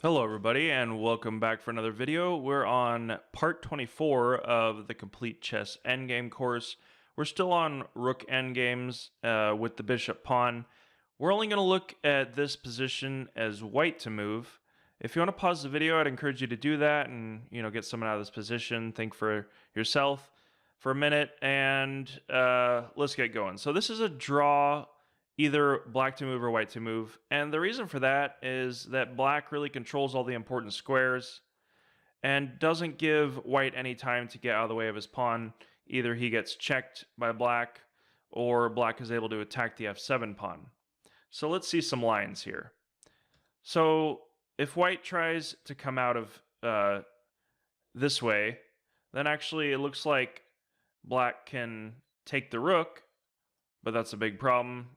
Hello everybody and welcome back for another video. We're on part 24 of the complete chess endgame course. We're still on Rook Endgames with the bishop pawn. We're only going to look at this position as white to move. If you want to pause the video, I'd encourage you to do that and get someone out of this position. Think for yourself for a minute and let's get going. So this is a draw, either black to move or white to move. And the reason for that is that black really controls all the important squares and doesn't give white any time to get out of the way of his pawn. Either he gets checked by black or black is able to attack the f7 pawn. So let's see some lines here. So if white tries to come out of this way, then actually it looks like black can take the rook, but that's a big problem.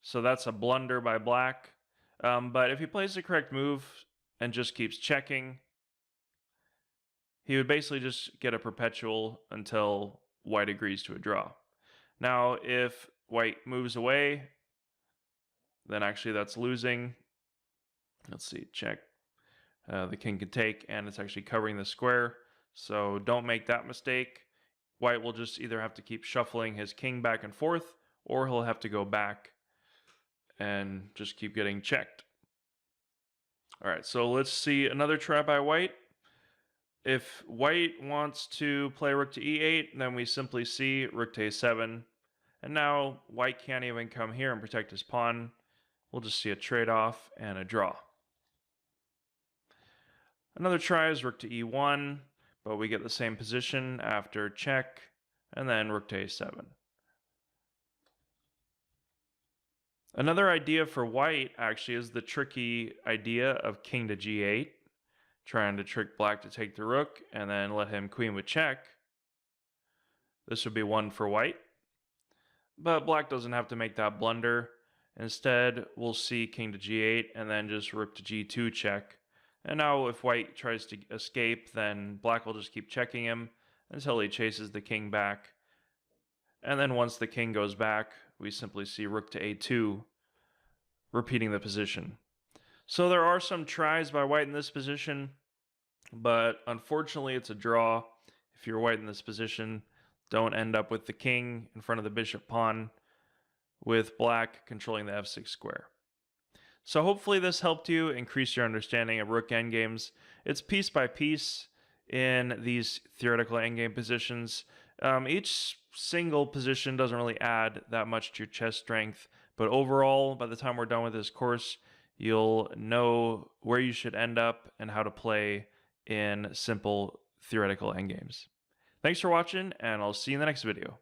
So that's a blunder by black. But if he plays the correct move and just keeps checking, he would basically just get a perpetual until white agrees to a draw. Now, if white moves away, then actually that's losing. Let's see, check. The king can take, and it's actually covering the square. So don't make that mistake. White will just either have to keep shuffling his king back and forth, or he'll have to go back and just keep getting checked. All right, so let's see another try by white. If white wants to play rook to e8, then we simply see rook to a7. And now white can't even come here and protect his pawn. We'll just see a trade-off and a draw. Another try is rook to e1, but we get the same position after check, and then rook to a7. Another idea for white actually is the tricky idea of king to g8, trying to trick black to take the rook and then let him queen with check. This would be one for white, but black doesn't have to make that blunder. Instead, we'll see king to g8 and then just rook to g2 check. And now if white tries to escape, then black will just keep checking him until he chases the king back. And then once the king goes back, we simply see rook to a2, repeating the position. So there are some tries by white in this position, but unfortunately it's a draw. If you're white in this position, don't end up with the king in front of the bishop pawn, with black controlling the f6 square. So hopefully this helped you increase your understanding of Rook endgames. It's piece by piece in these theoretical endgame positions. Each single position doesn't really add that much to your chess strength, but overall, by the time we're done with this course, you'll know where you should end up and how to play in simple theoretical endgames. Thanks for watching, and I'll see you in the next video.